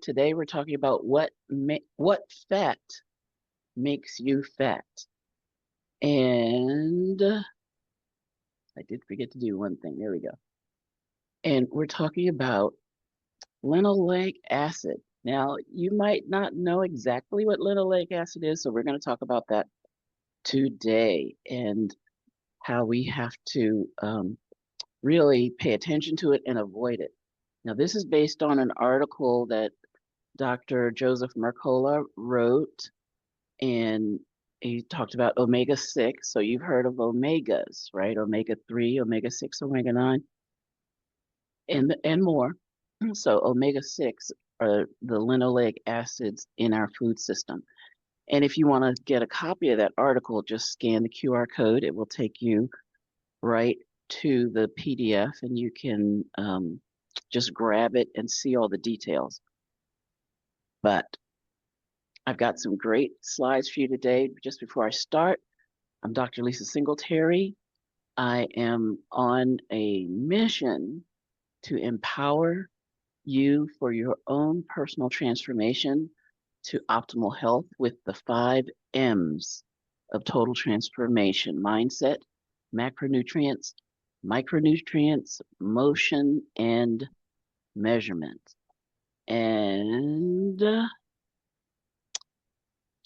Today we're talking about what fat makes you fat. And I did forget to do one thing. There we go. And we're talking about linoleic acid. Now, you might not know exactly what linoleic acid is, so we're going to talk about that today and how we have to really pay attention to it and avoid it. Now, this is based on an article that Dr. Joseph Mercola wrote, and he talked about omega-6. So you've heard of omegas, right? Omega-3, omega-6, omega-9, and more. So omega-6 are the linoleic acids in our food system. And if you want to get a copy of that article, just scan the QR code. It will take you right to the PDF, and you can just grab it and see all the details. But I've got some great slides for you today. Just before I start, I'm Dr. Lisa Singletary. I am on a mission to empower you for your own personal transformation to optimal health with the 5 M's of total transformation: mindset, macronutrients, micronutrients, motion, and measurement. And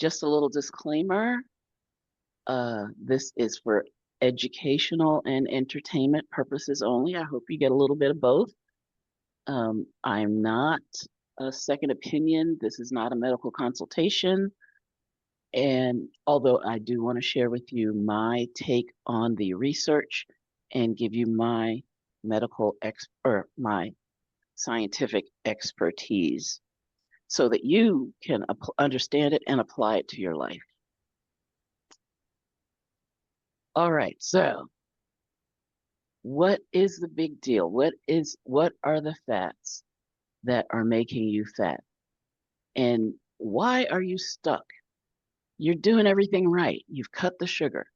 just a little disclaimer, this is for educational and entertainment purposes only. I hope you get a little bit of both. I'm not a second opinion. This is not a medical consultation. And although I do want to share with you my take on the research and give you my my scientific expertise so that you can understand it and apply it to your life. All right, so what is the big deal? What are the fats that are making you fat? And why are you stuck? You're doing everything right. You've cut the sugar.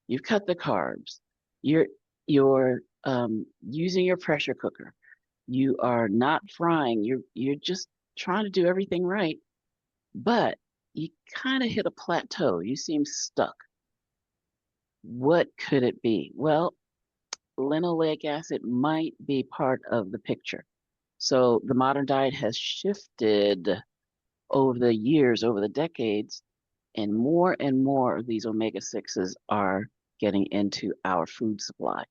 You've cut the carbs. You're using your pressure cooker. You are not frying. You're just trying to do everything right, but you kind of hit a plateau. You seem stuck. What could it be? Well, linoleic acid might be part of the picture. So the modern diet has shifted over the years, over the decades, and more of these omega-6s are getting into our food supply.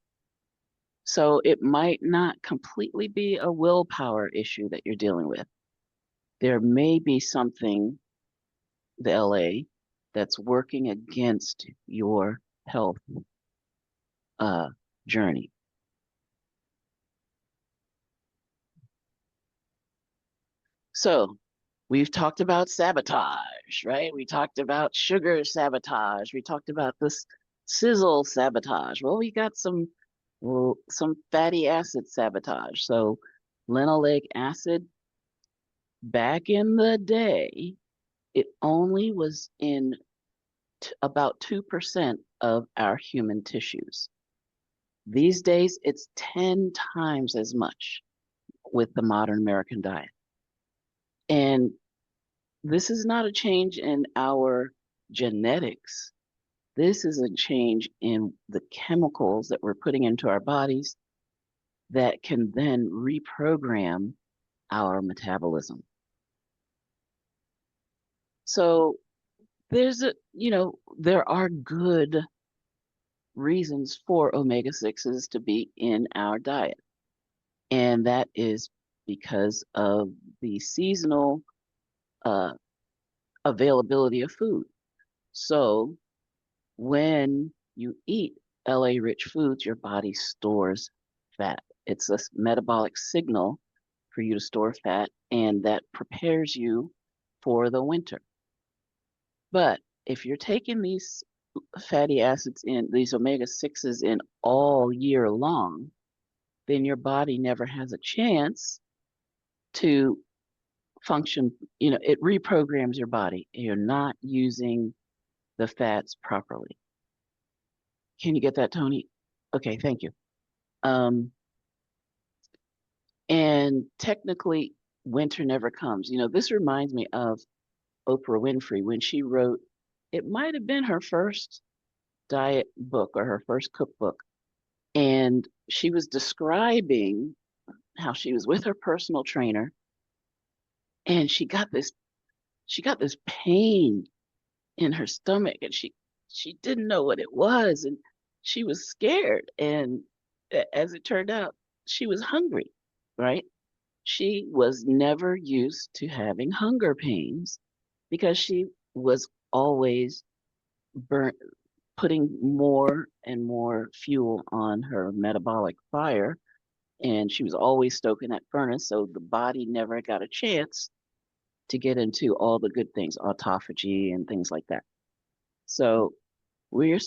So it might not completely be a willpower issue that you're dealing with. There may be something, the LA, that's working against your health journey. So we've talked about sabotage, right? We talked about sugar sabotage. We talked about this sizzle sabotage. Well, we got some fatty acid sabotage. So linoleic acid, back in the day, it only was in about 2% of our human tissues. These days, it's 10 times as much with the modern American diet. And this is not a change in our genetics. This is a change in the chemicals that we're putting into our bodies that can then reprogram our metabolism. So there are good reasons for omega-6s to be in our diet. And that is because of the seasonal availability of food. So when you eat LA-rich foods, your body stores fat. It's a metabolic signal for you to store fat, and that prepares you for the winter. But if you're taking these fatty acids in, these omega-6s in all year long, then your body never has a chance to function. It reprograms your body. You're not using the fats properly. Can you get that, Tony? Okay, thank you. And technically, winter never comes. This reminds me of Oprah Winfrey when she wrote, it might have been her first diet book or her first cookbook. And she was describing how she was with her personal trainer and she got this pain in her stomach and she didn't know what it was and she was scared and as it turned out she was hungry, right? She was never used to having hunger pains because she was always burnt putting more and more fuel on her metabolic fire and she was always stoking that furnace so the body never got a chance to get into all the good things, autophagy and things like that. So we're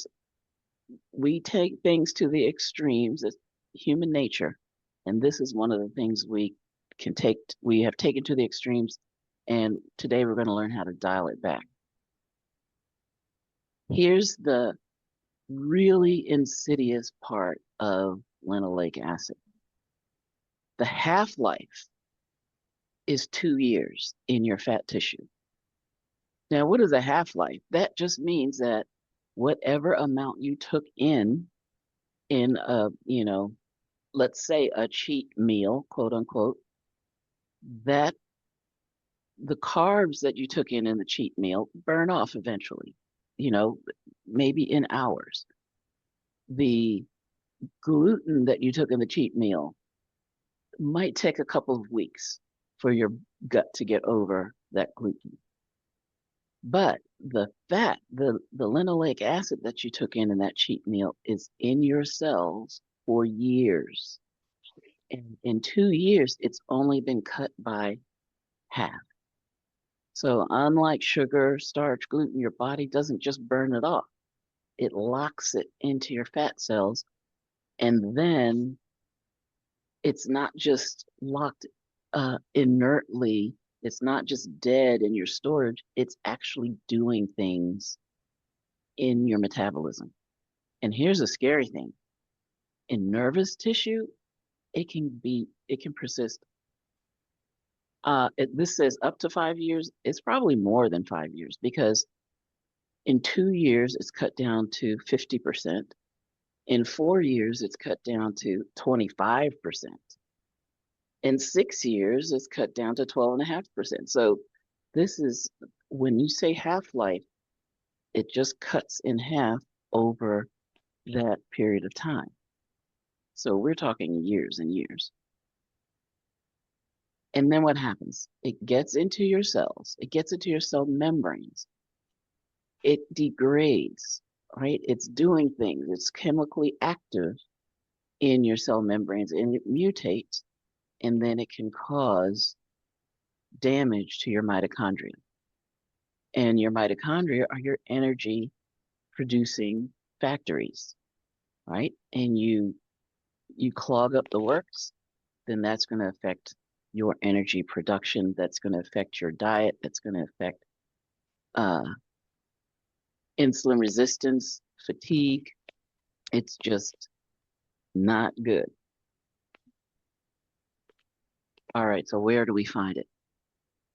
we take things to the extremes. It's human nature, and this is one of the things we have taken to the extremes, and today we're going to learn how to dial it back. Here's the really insidious part of linoleic acid. The half-life is 2 years in your fat tissue. Now, what is a half-life? That just means that whatever amount you took in a, let's say a cheat meal, quote unquote, that the carbs that you took in the cheat meal burn off eventually, you know, maybe in hours. The gluten that you took in the cheat meal might take a couple of weeks for your gut to get over that gluten. But the fat, the linoleic acid that you took in that cheat meal is in your cells for years. And in 2 years, it's only been cut by half. So unlike sugar, starch, gluten, your body doesn't just burn it off. It locks it into your fat cells. And then it's not just locked inertly. It's not just dead in your storage. It's actually doing things in your metabolism. And here's a scary thing. In nervous tissue, it can persist. This says up to 5 years. It's probably more than 5 years because in 2 years, it's cut down to 50%. In 4 years, it's cut down to 25%. In 6 years, it's cut down to 12.5%. So this is, when you say half-life, it just cuts in half over that period of time. So we're talking years and years. And then what happens? It gets into your cells. It gets into your cell membranes. It degrades, right? It's doing things. It's chemically active in your cell membranes and it mutates and then it can cause damage to your mitochondria. And your mitochondria are your energy producing factories, right? And you clog up the works, then that's going to affect your energy production. That's going to affect your diet. That's going to affect insulin resistance, fatigue. It's just not good. All right, so where do we find it?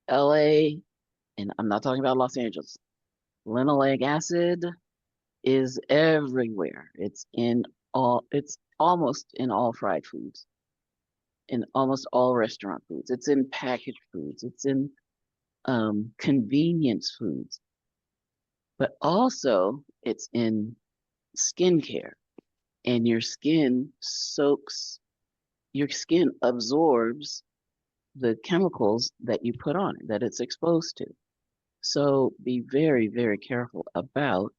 LA, and I'm not talking about Los Angeles. Linoleic acid is everywhere. It's almost in all fried foods, in almost all restaurant foods. It's in packaged foods. It's in convenience foods. But also it's in skincare. And your skin absorbs the chemicals that you put on it, that it's exposed to. So be very, very careful about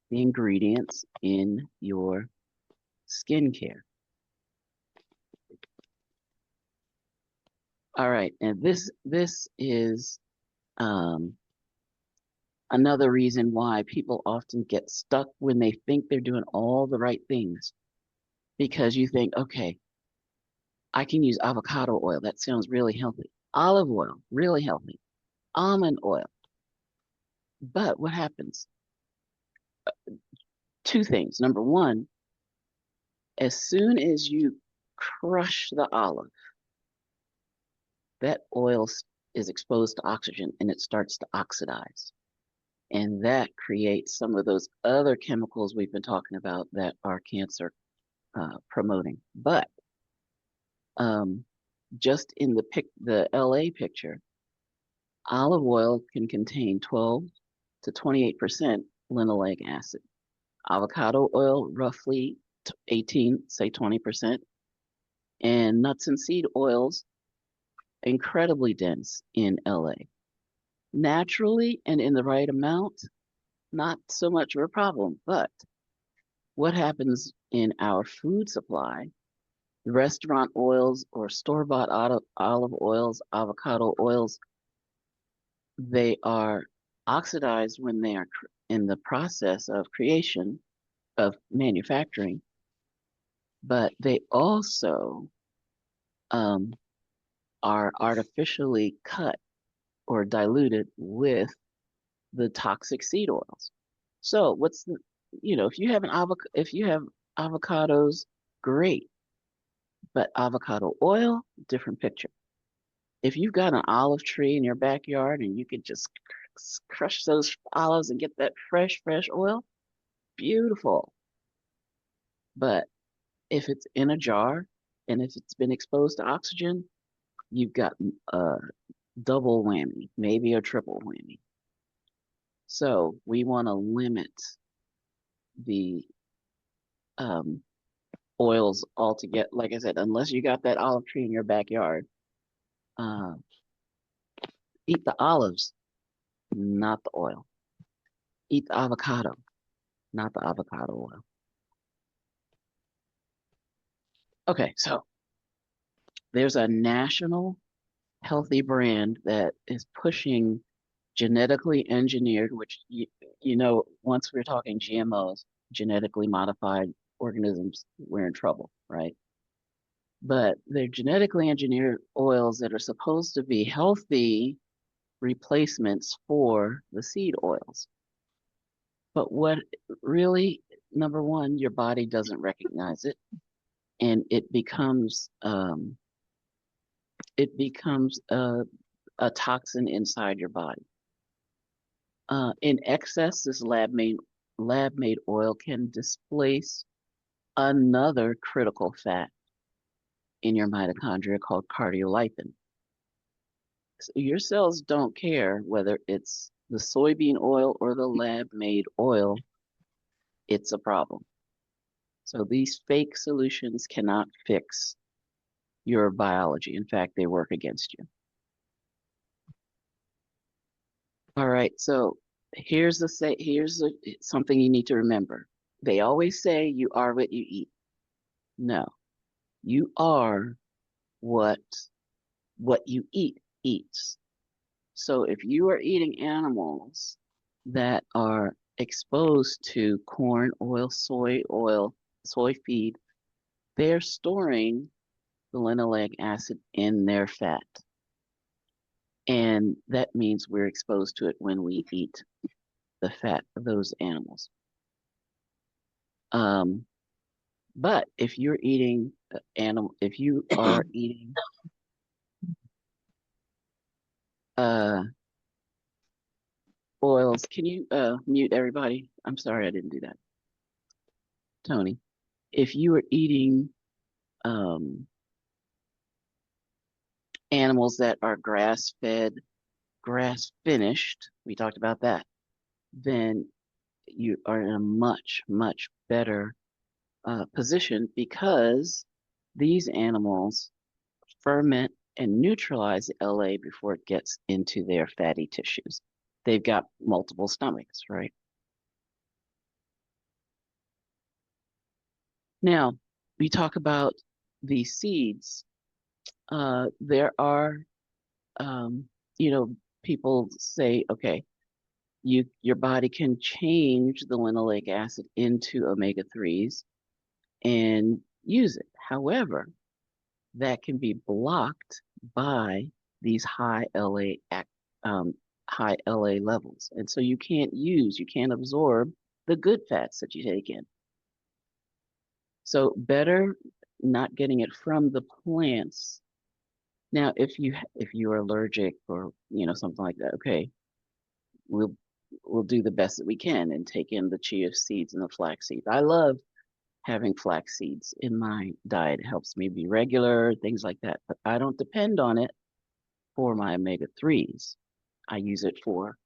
the ingredients in your skincare. All right, and this is another reason why people often get stuck when they think they're doing all the right things. Because you think, okay, I can use avocado oil. That sounds really healthy. Olive oil, really healthy. Almond oil. But what happens? Two things. Number one, as soon as you crush the olive, that oil is exposed to oxygen and it starts to oxidize. And that creates some of those other chemicals we've been talking about that are cancer promoting. But just in the LA picture, olive oil can contain 12 to 28% linoleic acid. Avocado oil, roughly 18, say 20%. And nuts and seed oils, incredibly dense in LA. Naturally and in the right amount, not so much of a problem. But what happens in our food supply, restaurant oils or store-bought olive oils, avocado oils, they are oxidized when they are in the process of creation, of manufacturing, but they also are artificially cut or diluted with the toxic seed oils. So what's the, if you have avocados, great, but avocado oil, different picture. If you've got an olive tree in your backyard and you could just crush those olives and get that fresh oil, beautiful. But if it's in a jar and if it's been exposed to oxygen, you've got a double whammy, maybe a triple whammy. So we want to limit the oils altogether. Like I said, unless you got that olive tree in your backyard, eat the olives, not the oil. Eat the avocado, not the avocado oil. Okay, so there's a national healthy brand that is pushing genetically engineered, which, once we're talking GMOs, genetically modified organisms, we're in trouble, right? But they're genetically engineered oils that are supposed to be healthy replacements for the seed oils. But what really, number one, your body doesn't recognize it, and it becomes a toxin inside your body. In excess, this lab-made oil can displace another critical fat in your mitochondria called cardiolipin. So your cells don't care whether it's the soybean oil or the lab-made oil, it's a problem. So these fake solutions cannot fix your biology. In fact, they work against you. All right, so here's something you need to remember. They always say you are what you eat. No, you are what you eats. So if you are eating animals that are exposed to corn oil, soy feed, they're storing the linoleic acid in their fat. And that means we're exposed to it when we eat the fat of those animals. But if you're eating if you are eating oils, can you mute everybody? I'm sorry I didn't do that. Tony, if you are eating animals that are grass-fed, grass-finished, we talked about that, then you are in a much, much better position because these animals ferment and neutralize the LA before it gets into their fatty tissues. They've got multiple stomachs, right? Now, we talk about the seeds. There are, people say, okay, your body can change the linoleic acid into omega-3s and use it. However, that can be blocked by these high LA levels. And so you can't absorb the good fats that you take in. So better not getting it from the plants Now, if you are allergic or something like that, okay, we'll we'll do the best that we can and take in the chia seeds and the flax seeds. I love having flax seeds in my diet. It helps me be regular, things like that. But I don't depend on it for my omega-3s. I use it for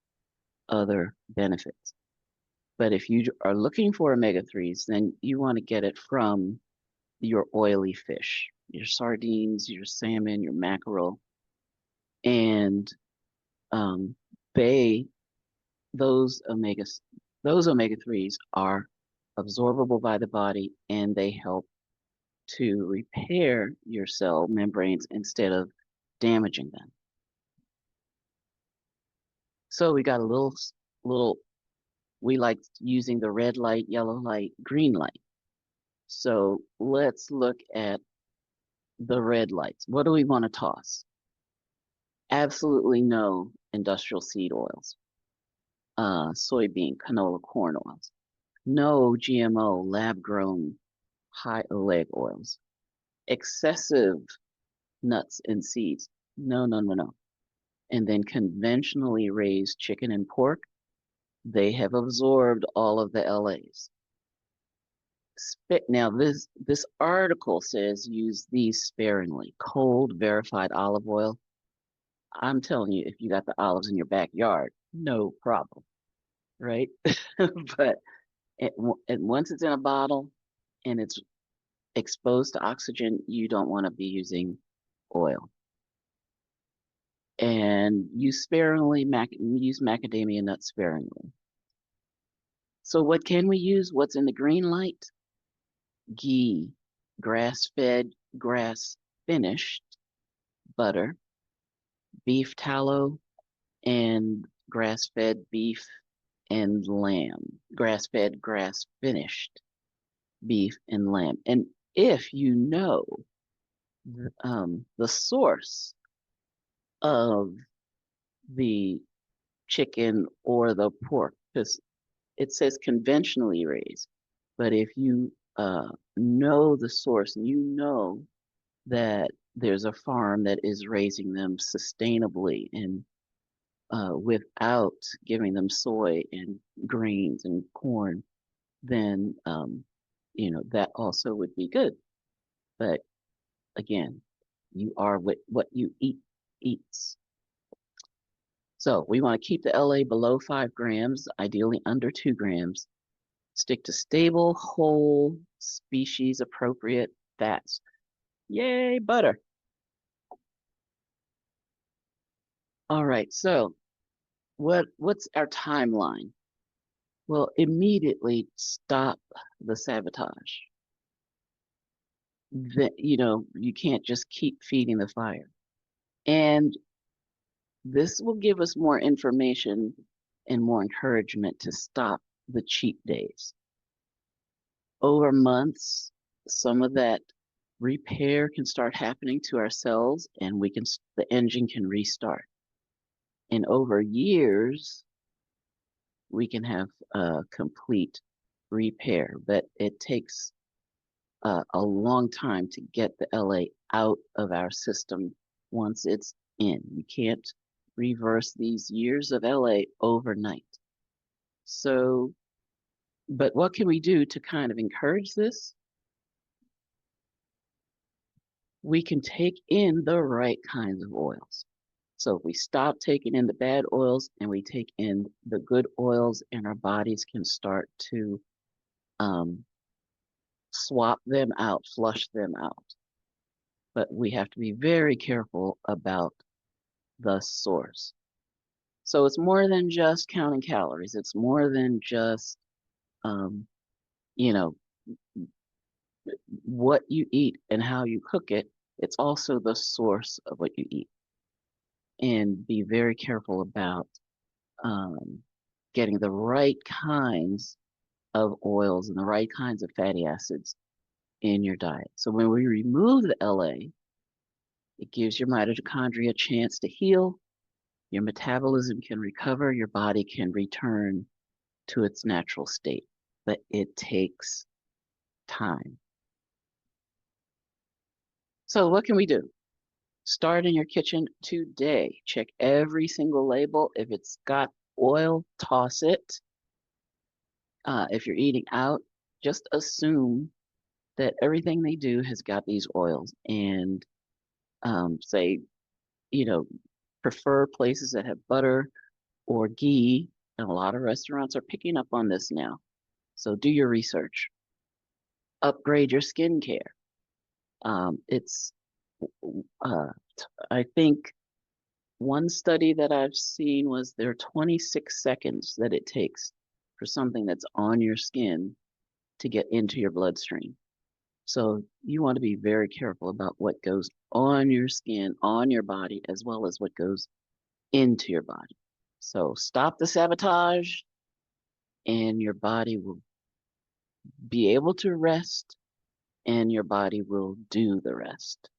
other benefits. But if you are looking for omega-3s, then you want to get it from your oily fish, your sardines, your salmon, your mackerel, and um, they those omega-3s are absorbable by the body, and they help to repair your cell membranes instead of damaging them. So we got a little we like using the red light, yellow light, green light. So let's look at the red lights. What do we want to toss? Absolutely no industrial seed oils, soybean, canola, corn oils. No GMO, lab-grown, high oleic oils. Excessive nuts and seeds. No, no, no, no. And then conventionally raised chicken and pork, they have absorbed all of the LAs. Now, this article says use these sparingly. Cold, verified olive oil. I'm telling you, if you got the olives in your backyard, no problem, right? But once it's in a bottle and it's exposed to oxygen, you don't want to be using oil. And use macadamia nuts sparingly. So what can we use? What's in the green light? Ghee, grass-fed, grass-finished butter, beef tallow, and grass-fed beef and lamb. Grass-fed, grass-finished beef and lamb. And if you know the source of the chicken or the pork, because it says conventionally raised, but if you know the source and you know that there's a farm that is raising them sustainably and without giving them soy and grains and corn, then that also would be good. But again, you are what you eats. So we want to keep the LA below 5 grams, ideally under 2 grams. Stick to stable, whole, species appropriate fats. Yay, butter. All right, so what's our timeline? Well, immediately stop the sabotage. You can't just keep feeding the fire. And this will give us more information and more encouragement to stop the cheat days. Over months, some of that repair can start happening to our cells and the engine can restart. And over years, we can have a complete repair, but it takes a long time to get the LA out of our system once it's in. You can't reverse these years of LA overnight. So, but what can we do to kind of encourage this? We can take in the right kinds of oils. So if we stop taking in the bad oils and we take in the good oils, and our bodies can start to swap them out, flush them out. But we have to be very careful about the source. So it's more than just counting calories. It's more than just, you know, what you eat and how you cook it. It's also the source of what you eat. And be very careful about getting the right kinds of oils and the right kinds of fatty acids in your diet. So when we remove the LA, it gives your mitochondria a chance to heal, your metabolism can recover, your body can return to its natural state. But it takes time. So what can we do? Start in your kitchen today. Check every single label. If it's got oil, toss it. If you're eating out, just assume that everything they do has got these oils, and say, you know, prefer places that have butter or ghee. And a lot of restaurants are picking up on this now. So do your research. Upgrade your skincare. It's, I think one study that I've seen was there are 26 seconds that it takes for something that's on your skin to get into your bloodstream. So you want to be very careful about what goes on your skin, on your body, as well as what goes into your body. So stop the sabotage, and your body will be able to rest, and your body will do the rest.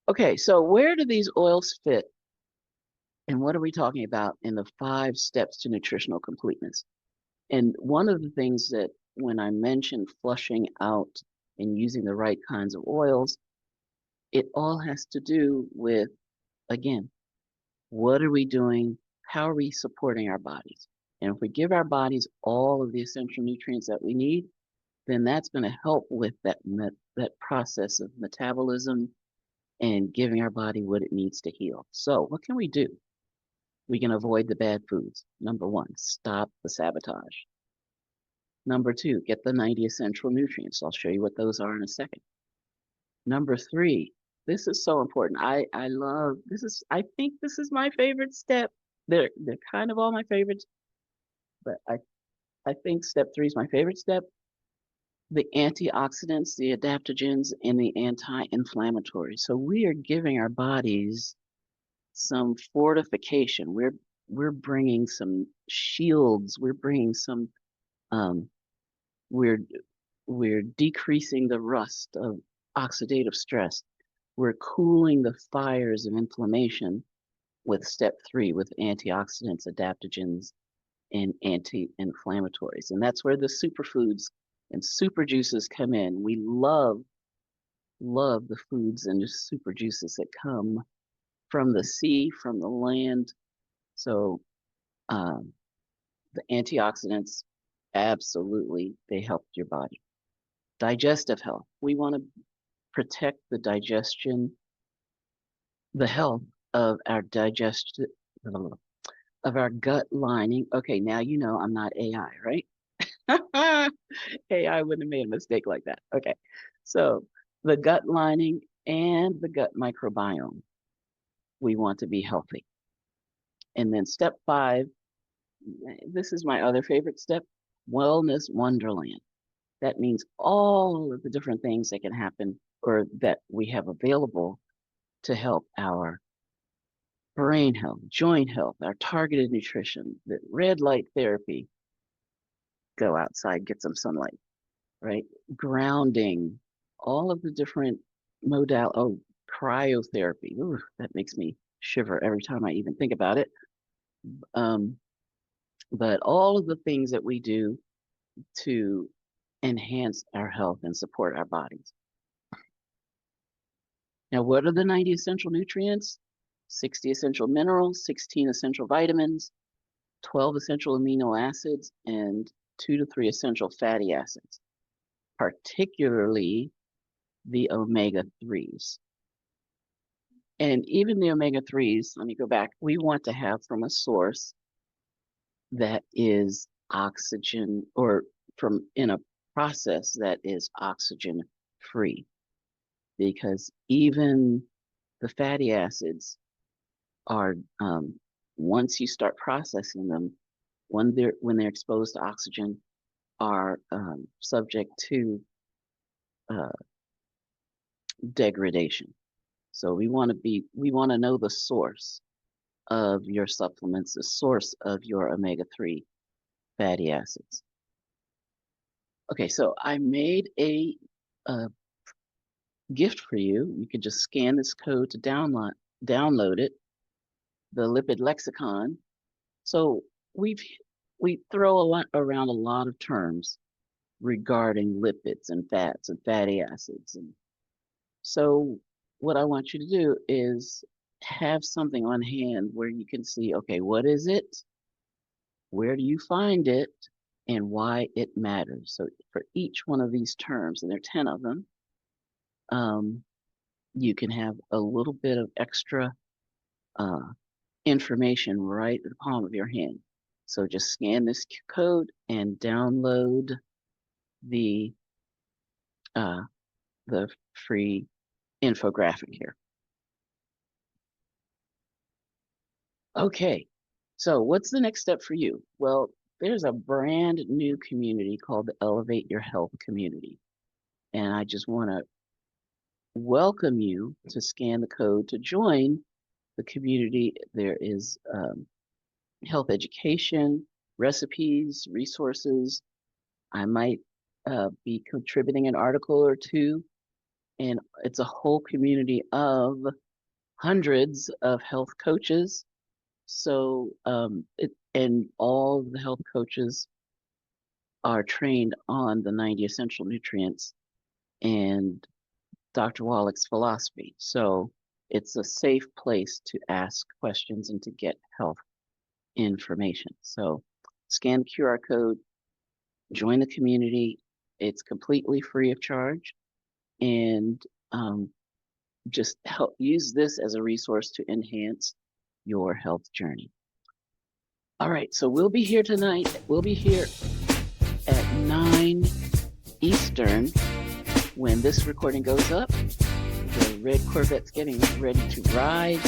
Okay, so where do these oils fit? And what are we talking about in the 5 steps to nutritional completeness? And one of the things that when I mentioned flushing out and using the right kinds of oils, it all has to do with, again, what are we doing? How are we supporting our bodies? And if we give our bodies all of the essential nutrients that we need, then that's going to help with that process of metabolism and giving our body what it needs to heal. So what can we do? We can avoid the bad foods. Number 1, stop the sabotage. Number 2, get the 90 essential nutrients. I'll show you what those are in a second. Number 3, this is so important. I love this. I think this is my favorite step. They're kind of all my favorites, but I think step 3 is my favorite step. The antioxidants, the adaptogens, and the anti-inflammatory. So we are giving our bodies some fortification. We're bringing some shields. We're bringing some. We're decreasing the rust of oxidative stress. We're cooling the fires of inflammation with step 3, with antioxidants, adaptogens, and anti-inflammatories. And that's where the superfoods and super juices come in. We love the foods and the super juices that come from the sea, from the land. So the antioxidants, absolutely, they help your body. Digestive health. We want to protect the digestion, the health of our of our gut lining. Okay, now you know I'm not AI, right? AI wouldn't have made a mistake like that. Okay, so the gut lining and the gut microbiome, we want to be healthy. And then step 5, this is my other favorite step, wellness wonderland. That means all of the different things that can happen or that we have available to help our brain health, joint health, our targeted nutrition, the red light therapy, go outside, get some sunlight, right? Grounding, all of the different cryotherapy. Ooh, that makes me shiver every time I even think about it. But all of the things that we do to enhance our health and support our bodies. Now, what are the 90 essential nutrients? 60 essential minerals, 16 essential vitamins, 12 essential amino acids, and 2 to 3 essential fatty acids, particularly the omega-3s. And even the omega-3s, let me go back, we want to have from a source that is oxygen, or from in a process that is oxygen free, because even the fatty acids are, once you start processing them, when they're exposed to oxygen, are subject to degradation. So we want to know the source of your supplements, the source of your omega-3 fatty acids. Okay, so I made a gift for you. You can just scan this code to download it, the Lipid Lexicon. So we throw around a lot of terms regarding lipids and fats and fatty acids, and so what I want you to do is have something on hand where you can see, okay, what is it? Where do you find it? And why it matters. So for each one of these terms, and there are 10 of them, you can have a little bit of extra information right at the palm of your hand. So just scan this code and download the free infographic here. Okay, so what's the next step for you? Well, there's a brand new community called the Elevate Your Health community. And I just want to welcome you to scan the code to join the community. There is health education, recipes, resources. I might be contributing an article or two, and it's a whole community of hundreds of health coaches. So and all the health coaches are trained on the 90 essential nutrients and Dr. Wallach's philosophy. So it's a safe place to ask questions and to get health information. So scan the QR code, join the community. It's completely free of charge, and just help use this as a resource to enhance your health journey. All right, so we'll be here tonight. We'll be here at 9 Eastern when this recording goes up. The red Corvette's getting ready to ride,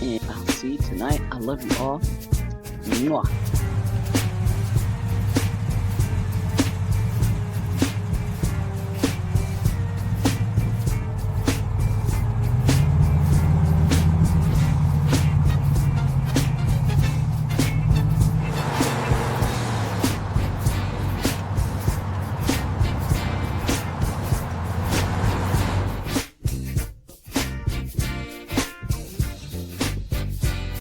and I'll see you tonight. I love you all. Mwah.